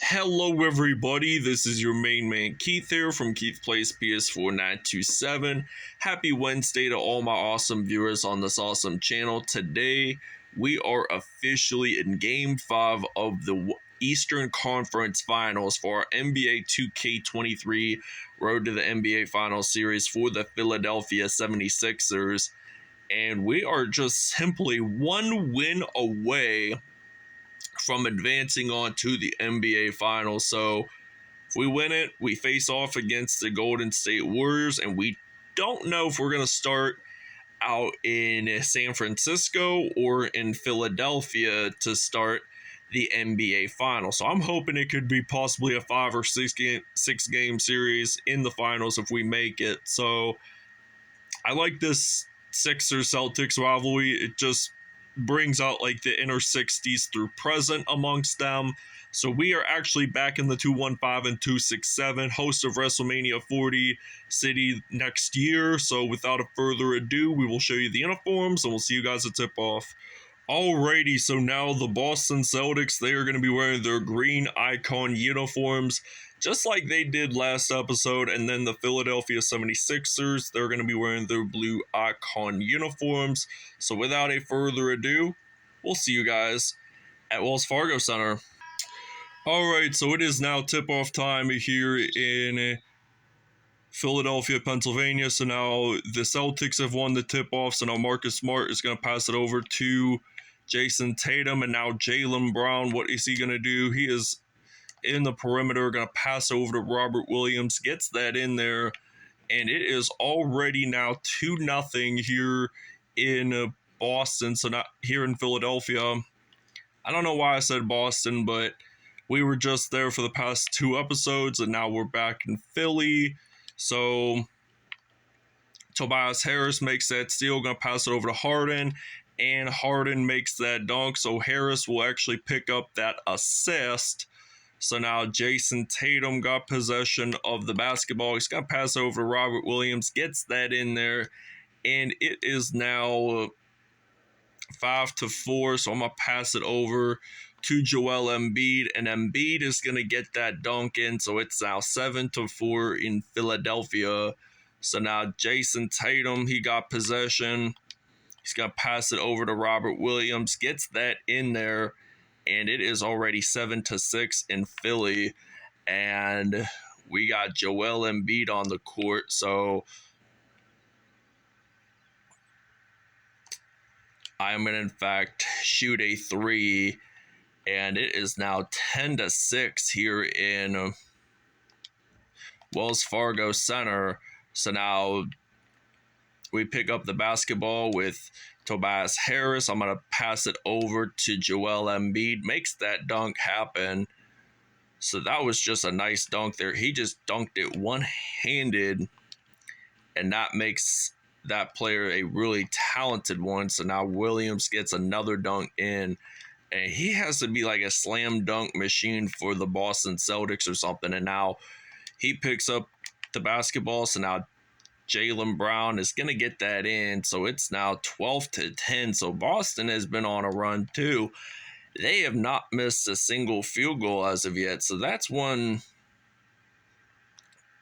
Hello everybody, this is your main man Keith here from Keith Plays PS4 927. Happy Wednesday to all my awesome viewers on this awesome channel. Today we are officially in Game 5 of the Eastern Conference Finals for our NBA 2K23 Road to the NBA Finals series for the Philadelphia 76ers. And we are just simply one win away from advancing on to the NBA Finals. So if we win it, we face off against the Golden State Warriors, and we don't know if we're going to start out in San Francisco or in Philadelphia to start the NBA Finals. So I'm hoping it could be possibly a 5 or 6 game series in the finals if we make it. So I like this Sixers Celtics rivalry. It just brings out like the inner 60s through present amongst them. So we are actually back in the 215 and 267, host of WrestleMania 40 City next year. So without a further ado, we will show you the uniforms and we'll see you guys at tip off. Alrighty, so now the Boston Celtics, they are going to be wearing their green icon uniforms, just like they did last episode. And then the Philadelphia 76ers, they're going to be wearing their blue icon uniforms. So without a further ado, we'll see you guys at Wells Fargo Center. Alright, so it is now tip-off time here in Philadelphia, Pennsylvania. So now the Celtics have won the tip-off. So now Marcus Smart is going to pass it over to Jason Tatum. And now Jaylen Brown, what is he going to do? He is in the perimeter, going to pass over to Robert Williams, gets that in there, and it is already now 2-0 here in Boston. So not here in Philadelphia. I don't know why I said Boston, but we were just there for the past 2 episodes, and now we're back in Philly. So Tobias Harris makes that steal, going to pass it over to Harden, and Harden makes that dunk. So Harris will actually pick up that assist. So now Jason Tatum got possession of the basketball. He's going to pass over to Robert Williams, gets that in there, and it is now 5-4. So I'm going to pass it over to Joel Embiid, and Embiid is going to get that dunk in. So it's now 7-4 in Philadelphia. So now Jason Tatum, he got possession. He's going to pass it over to Robert Williams, gets that in there, and it is already 7-6 in Philly. And we got Joel Embiid on the court. So I am going to, in fact, shoot a 3. And it is now 10-6 here in Wells Fargo Center. So now we pick up the basketball with Tobias Harris. I'm going to pass it over to Joel Embiid. Makes that dunk happen. So that was just a nice dunk there. He just dunked it one-handed, and that makes that player a really talented one. So now Williams gets another dunk in, and he has to be like a slam dunk machine for the Boston Celtics or something. And now he picks up the basketball. So now Jaylen Brown is going to get that in. So it's now 12-10. So Boston has been on a run too. They have not missed a single field goal as of yet. So that's one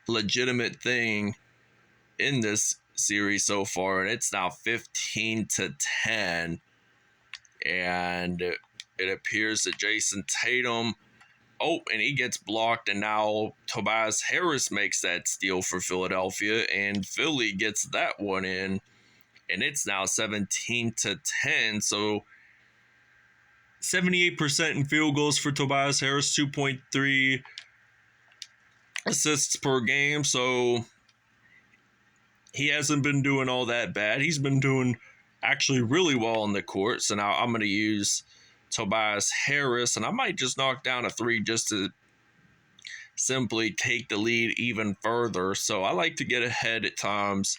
legitimate thing in this series so far. And it's now 15-10. And it appears that Jason Tatum, and he gets blocked, and now Tobias Harris makes that steal for Philadelphia, and Philly gets that one in, and it's now 17-10. So 78% in field goals for Tobias Harris, 2.3 assists per game. So he hasn't been doing all that bad. He's been doing actually really well on the court. So now I'm going to use Tobias Harris, and I might just knock down a 3 just to simply take the lead even further. So I like to get ahead at times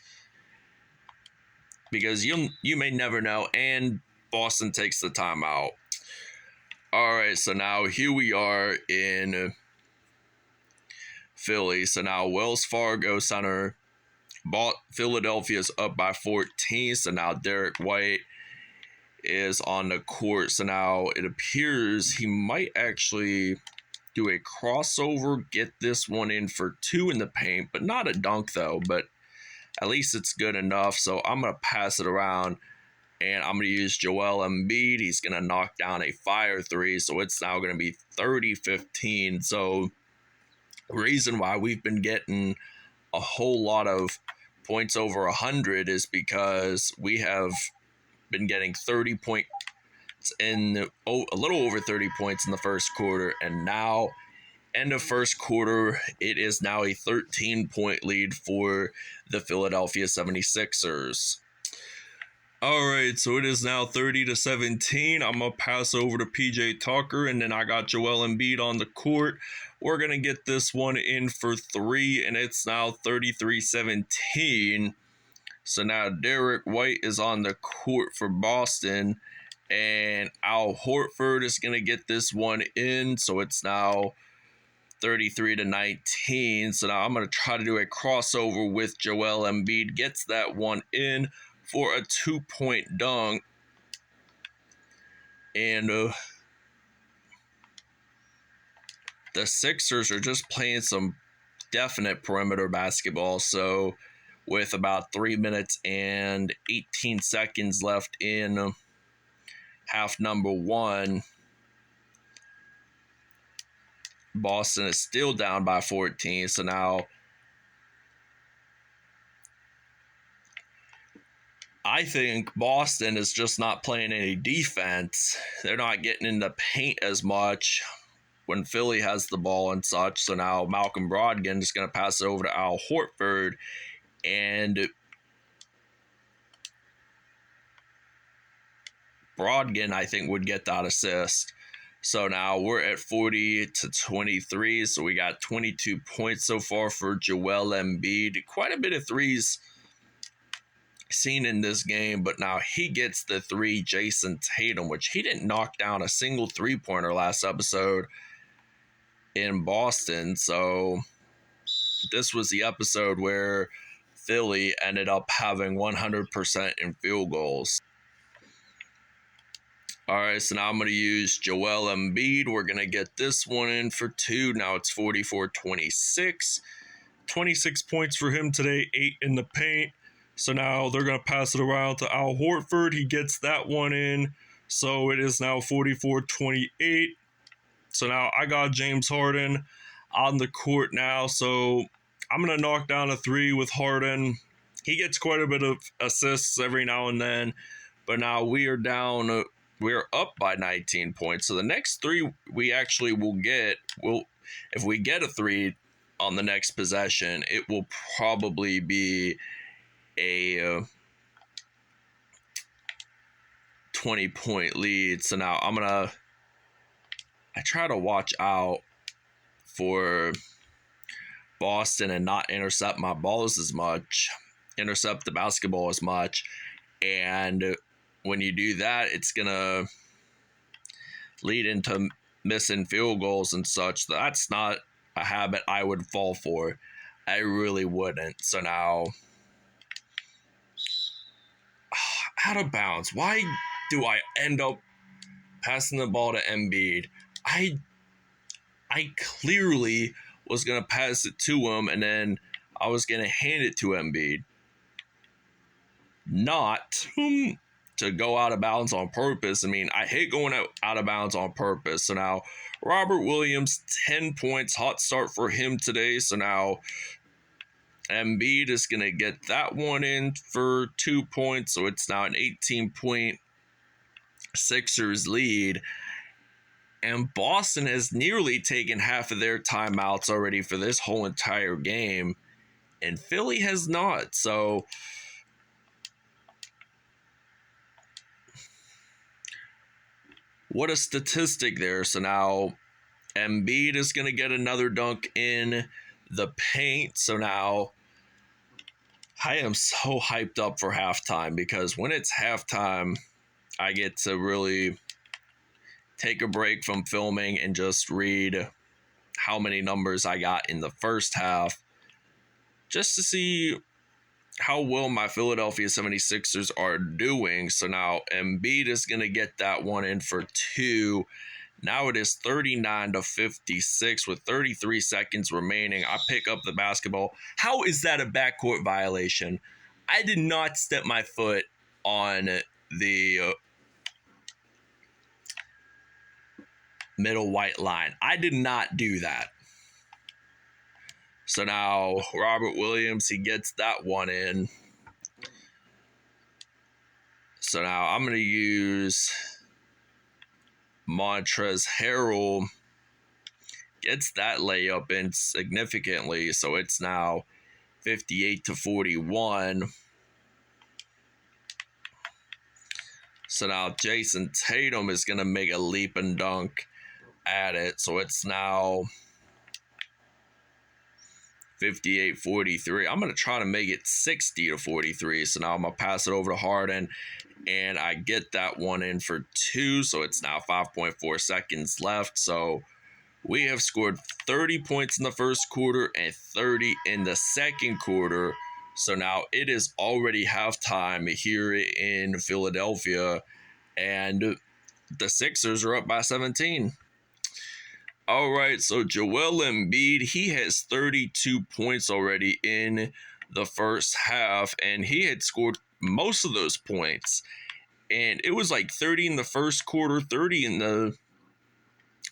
because you may never know, and Boston takes the timeout. All right, so now here we are in Philly. So now Wells Fargo Center, Philadelphia's up by 14. So now Derek White is on the court. So now it appears he might actually do a crossover, get this one in for 2 in the paint, but not a dunk though, but at least it's good enough. So I'm going to pass it around, and I'm going to use Joel Embiid. He's going to knock down a fire 3, so it's now going to be 30-15. So reason why we've been getting a whole lot of points over 100 is because we have been getting 30 points in a little over 30 points in the first quarter, and now end of first quarter, it is now a 13-point lead for the Philadelphia 76ers. All right, so it is now 30-17. I'm going to pass over to PJ Tucker, and then I got Joel Embiid on the court. We're going to get this one in for 3, and it's now 33-17. So now Derek White is on the court for Boston, and Al Horford is going to get this one in, so it's now 33-19. So now I'm going to try to do a crossover with Joel Embiid. Gets that one in for a 2-point dunk. And the Sixers are just playing some definite perimeter basketball. So with about 3 minutes and 18 seconds left in half number 1, Boston is still down by 14. So now I think Boston is just not playing any defense. They're not getting in the paint as much when Philly has the ball and such. So now Malcolm Brogdon is going to pass it over to Al Horford, and Brogdon, I think, would get that assist. So now we're at 40-23. So we got 22 points so far for Joel Embiid. Quite a bit of threes seen in this game, but now he gets the 3. Jason Tatum, which he didn't knock down a single 3-pointer last episode in Boston. So this was the episode where Philly ended up having 100% in field goals. All right, so now I'm going to use Joel Embiid. We're going to get this one in for 2. Now it's 44-26. 26 points for him today, 8 in the paint. So now they're going to pass it around to Al Horford. He gets that one in. So it is now 44-28. So now I got James Harden on the court now. So I'm going to knock down a 3 with Harden. He gets quite a bit of assists every now and then. But now we are down. We're up by 19 points. So the next 3 we actually will get, if we get a 3 on the next possession, it will probably be a 20-point lead. So now I try to watch out for Boston and not intercept my balls as much, intercept the basketball as much. And when you do that, it's going to lead into missing field goals and such. That's not a habit I would fall for. I really wouldn't. So now, out of bounds. Why do I end up passing the ball to Embiid? I clearly was going to pass it to him, and then I was going to hand it to Embiid. Not to go out of bounds on purpose. I mean, I hate going out of bounds on purpose. So now Robert Williams, 10 points, hot start for him today. So now Embiid is going to get that one in for 2 points. So it's now an 18-point Sixers lead. And Boston has nearly taken half of their timeouts already for this whole entire game. And Philly has not. So what a statistic there. So now Embiid is going to get another dunk in the paint. So now I am so hyped up for halftime, because when it's halftime, I get to really take a break from filming and just read how many numbers I got in the first half, just to see how well my Philadelphia 76ers are doing. So now Embiid is going to get that one in for 2. Now it is 39-56 with 33 seconds remaining. I pick up the basketball. How is that a backcourt violation? I did not step my foot on the middle white line. I did not do that. So now Robert Williams, he gets that one in. So now I'm going to use Montrezl Harrell. Gets that layup in significantly. So it's now 58-41. So now Jason Tatum is going to make a leap and dunk at it. So it's now 58-43. I'm going to try to make it 60-43. So now I'm going to pass it over to Harden. And I get that one in for 2. So it's now 5.4 seconds left. So we have scored 30 points in the first quarter and 30 in the second quarter. So now it is already halftime here in Philadelphia. And the Sixers are up by 17. All right, so Joel Embiid, he has 32 points already in the first half. And he had scored most of those points. And it was like 30 in the first quarter, 30 in the...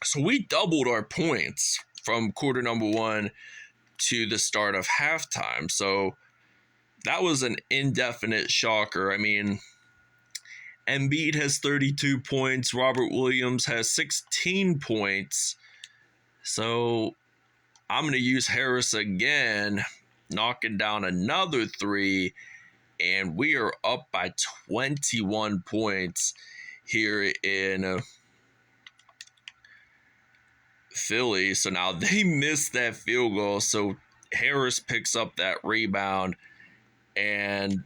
So we doubled our points from quarter number 1 to the start of halftime. So that was an indefinite shocker. I mean, Embiid has 32 points. Robert Williams has 16 points. So I'm going to use Harris again, knocking down another 3. And we are up by 21 points here in Philly. So now they missed that field goal. So Harris picks up that rebound. And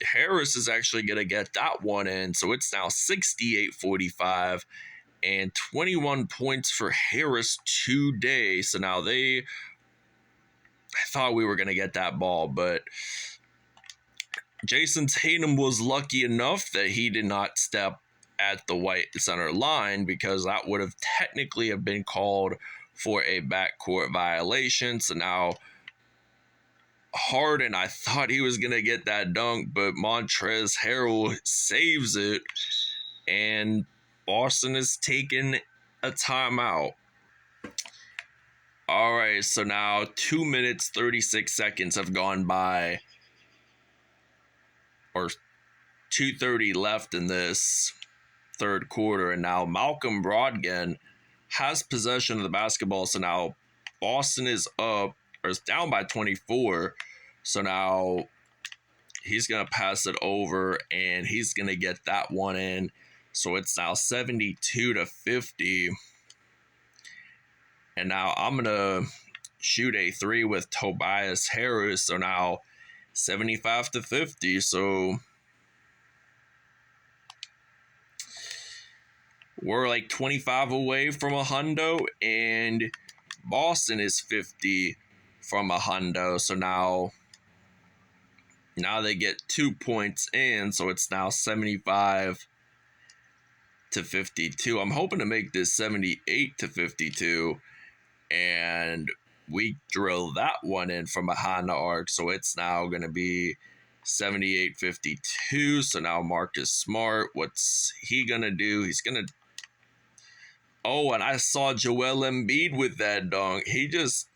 Harris is actually going to get that one in. So it's now 68-45. And 21 points for Harris today. So now I thought we were going to get that ball, but Jason Tatum was lucky enough that he did not step at the white center line, because that would have technically have been called for a backcourt violation. So now Harden, I thought he was going to get that dunk, but Montrezl Harrell saves it, and Boston is taking a timeout. All right, so now 2 minutes, 36 seconds have gone by, or 2:30 left in this third quarter, and now Malcolm Brogdon has possession of the basketball. So now Boston is up, or is down by 24. So now he's going to pass it over, and he's going to get that one in. So it's now 72-50. And now I'm going to shoot a 3 with Tobias Harris. So now 75-50. So we're like 25 away from a hundo, and Boston is 50 from a hundo. So now they get 2 points in. So it's now 75-52. I'm hoping to make this 78-52. And we drill that one in from behind the arc. So it's now going to be 78-52. So now Marcus Smart, what's he going to do? He's going to... Oh, and I saw Joel Embiid with that dunk. He just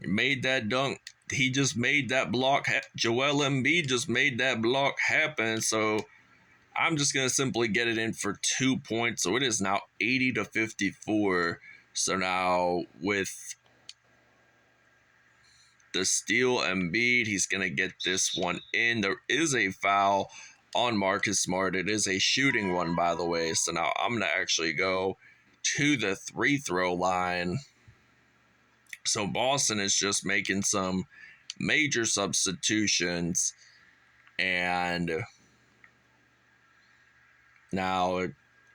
made that dunk. He just made that block. Joel Embiid just made that block happen. So I'm just going to simply get it in for 2 points. So it is now 80-54. So now with the steal, Embiid, he's going to get this one in. There is a foul on Marcus Smart. It is a shooting one, by the way. So now I'm going to actually go to the free throw line. So Boston is just making some major substitutions. And now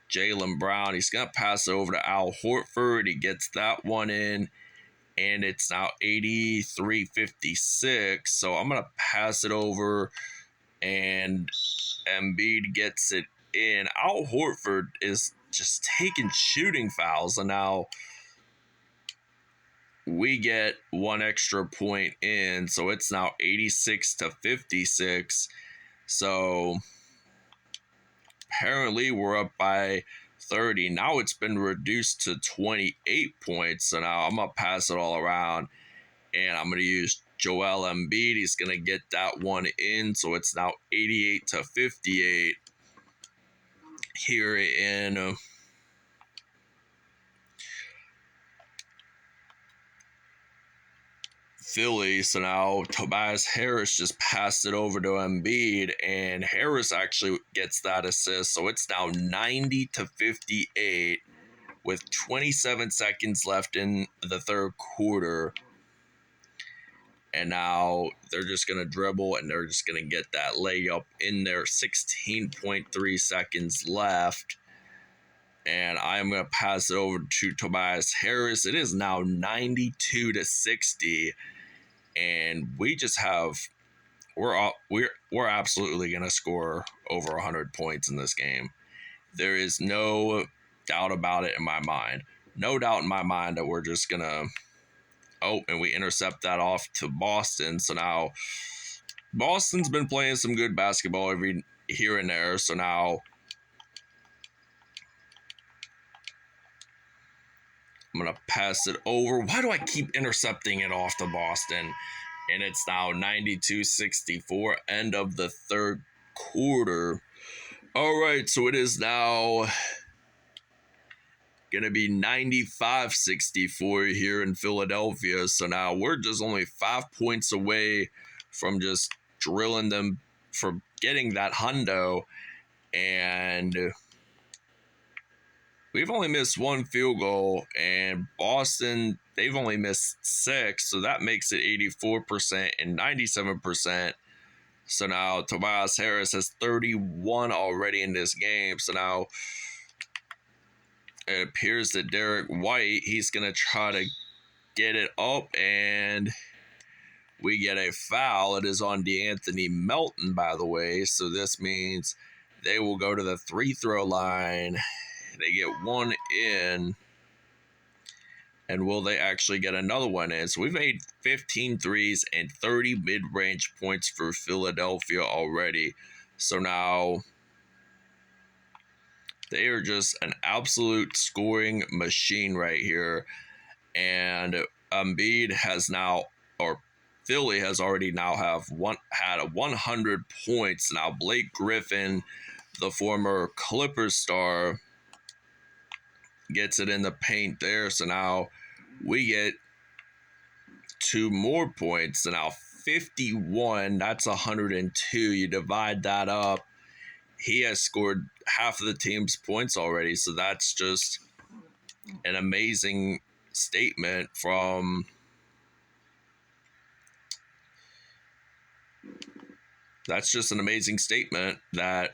Jaylen Brown, he's going to pass over to Al Horford. He gets that one in, and it's now 83-56. So I'm going to pass it over, and Embiid gets it in. Al Horford is just taking shooting fouls, and now we get one extra point in, so it's now 86-56. So apparently we're up by 30. Now it's been reduced to 28 points. So now I'm going to pass it all around, and I'm going to use Joel Embiid. He's going to get that one in. So it's now 88-58 here in Philly. So now Tobias Harris just passed it over to Embiid, and Harris actually gets that assist. So it's now 90-58 with 27 seconds left in the third quarter. And now they're just going to dribble, and they're just going to get that layup in there. 16.3 seconds left. And I'm going to pass it over to Tobias Harris. It is now 92-60. And we just have, we're absolutely going to score over 100 points in this game. There is no doubt about it in my mind. No doubt in my mind that we're just going to, and we intercept that off to Boston. So now Boston's been playing some good basketball every here and there. So now I'm going to pass it over. Why do I keep intercepting it off to Boston? And it's now 92-64, end of the third quarter. All right, so it is now going to be 95-64 here in Philadelphia. So now we're just only 5 points away from just drilling them, from getting that hundo. And we've only missed one field goal, and Boston, they've only missed 6, so that makes it 84% and 97%. So now Tobias Harris has 31 already in this game. So now it appears that Derek White, he's going to try to get it up, and we get a foul. It is on DeAnthony Melton, by the way, so this means they will go to the free throw line. They get one in, and will they actually get another one in? So we've made 15 threes and 30 mid-range points for Philadelphia already. So now they are just an absolute scoring machine right here. And Embiid has now, or Philly has already now had 100 points. Now Blake Griffin, the former Clippers star, gets it in the paint there. So now we get 2 more points. So now 51, that's 102. You divide that up. He has scored half of the team's points already. So that's just an amazing statement from that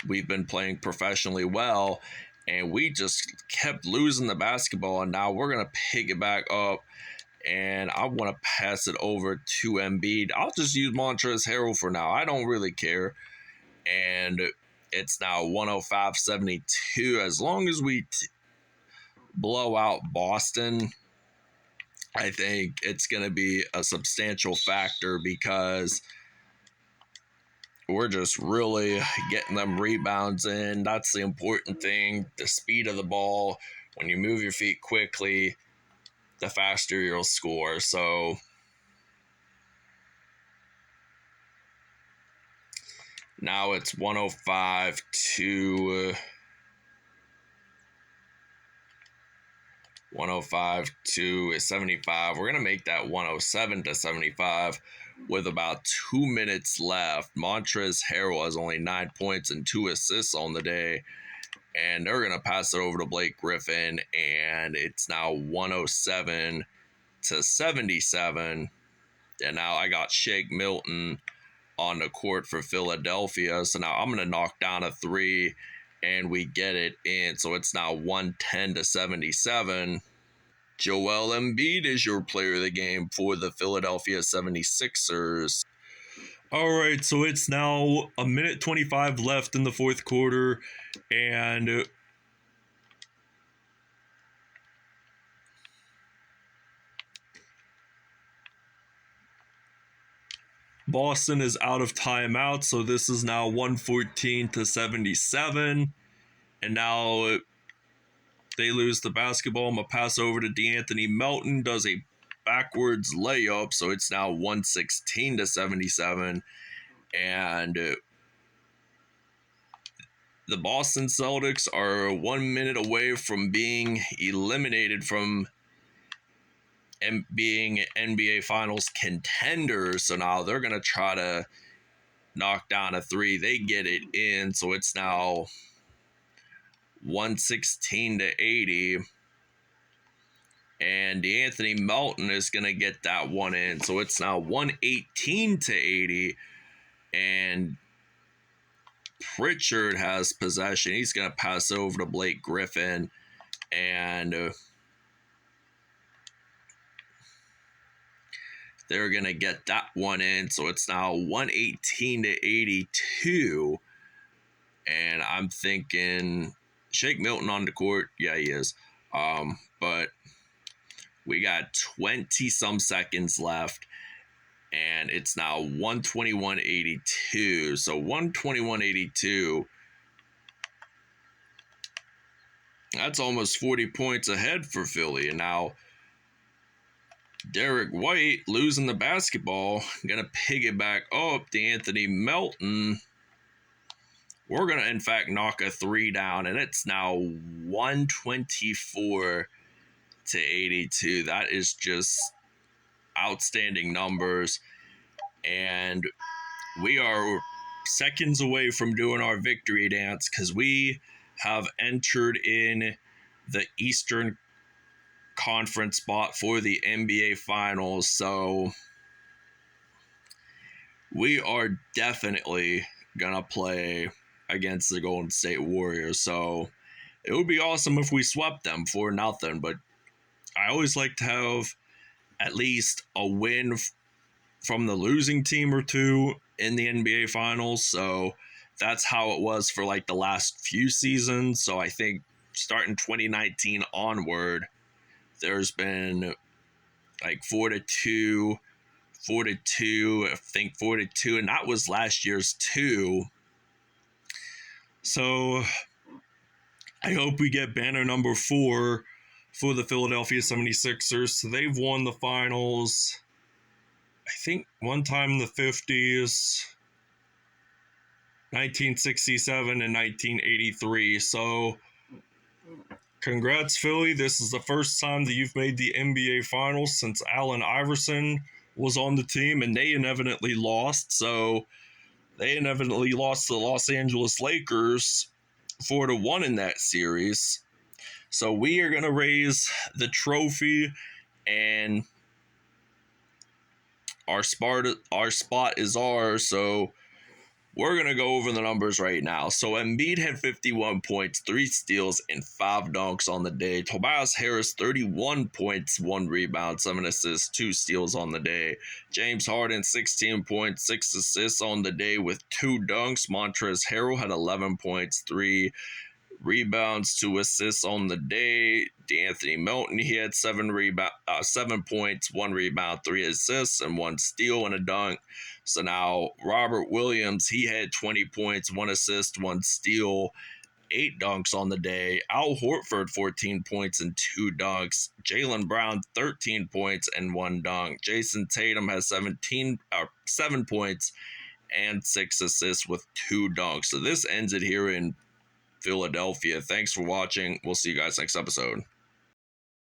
we've been playing professionally well, and we just kept losing the basketball, and now we're going to pick it back up, and I want to pass it over to Embiid. I'll just use Montrezl Harrell for now. I don't really care. And it's now 105-72. As long as we blow out Boston, I think it's going to be a substantial factor, because we're just really getting them rebounds in. That's the important thing. The speed of the ball. When you move your feet quickly, the faster you'll score. So now it's 105-75. We're going to make that 107-75 with about 2 minutes left. Montrezl Harrell has only 9 points and 2 assists on the day. And they're going to pass it over to Blake Griffin. And it's now 107-77. And now I got Shake Milton on the court for Philadelphia. So now I'm going to knock down a 3. And we get it in. So it's now 110-77. Joel Embiid is your player of the game for the Philadelphia 76ers. All right, so it's now 1:25 left in the fourth quarter, and Boston is out of timeout, so this is now 114-77. And now they lose the basketball. I'm going to pass over to D'Anthony Melton, does a backwards layup, so it's now 116-77. And the Boston Celtics are 1 minute away from being eliminated from being NBA Finals contenders. So now they're going to try to knock down a three. They get it in, so it's now 116-80. And D'Anthony Melton is going to get that one in, so it's now 118-80. And Pritchard has possession. He's going to pass over to Blake Griffin. And they're going to get that one in. So it's now 118-82. And I'm thinking Shake Milton on the court. Yeah, he is. But we got 20-some seconds left. And it's now 121-82. So 121-82. That's almost 40 points ahead for Philly. And now Derek White losing the basketball. Going to piggyback up to Anthony Melton. We're going to, in fact, knock a three down. And it's now 124-82. That is just outstanding numbers. And we are seconds away from doing our victory dance because we have entered in the Eastern Conference spot for the NBA Finals. So we are definitely gonna play against the Golden State Warriors. So it would be awesome if we swept them for nothing, but I always like to have at least a win from the losing team or two in the NBA Finals. So that's how it was for like the last few seasons. So I think starting 2019 onward, there's been like 4-2, I think 4-2, and that was last year's 2. So I hope we get banner number 4 for the Philadelphia 76ers. So they've won the finals, I think, one time in the 50s, 1967 and 1983. So congrats, Philly. This is the first time that you've made the NBA Finals since Allen Iverson was on the team, and they inevitably lost. So they inevitably lost to the Los Angeles Lakers 4-1 in that series. So we are going to raise the trophy, and our spot is ours. So we're going to go over the numbers right now. So Embiid had 51 points, 3 steals, and 5 dunks on the day. Tobias Harris, 31 points, 1 rebound, 7 assists, 2 steals on the day. James Harden, 16 points, 6 assists on the day with 2 dunks. Montrezl Harrell had 11 points, 3 rebounds, 2 assists on the day. D'Anthony Melton, he had 7 points, 1 rebound, 3 assists, and 1 steal and a dunk. So now Robert Williams, he had 20 points, 1 assist, 1 steal, 8 dunks on the day. Al Horford, 14 points and 2 dunks. Jaylen Brown, 13 points and 1 dunk. Jason Tatum has 7 points and 6 assists with 2 dunks. So this ends it here in Philadelphia. Thanks for watching. We'll see you guys next episode.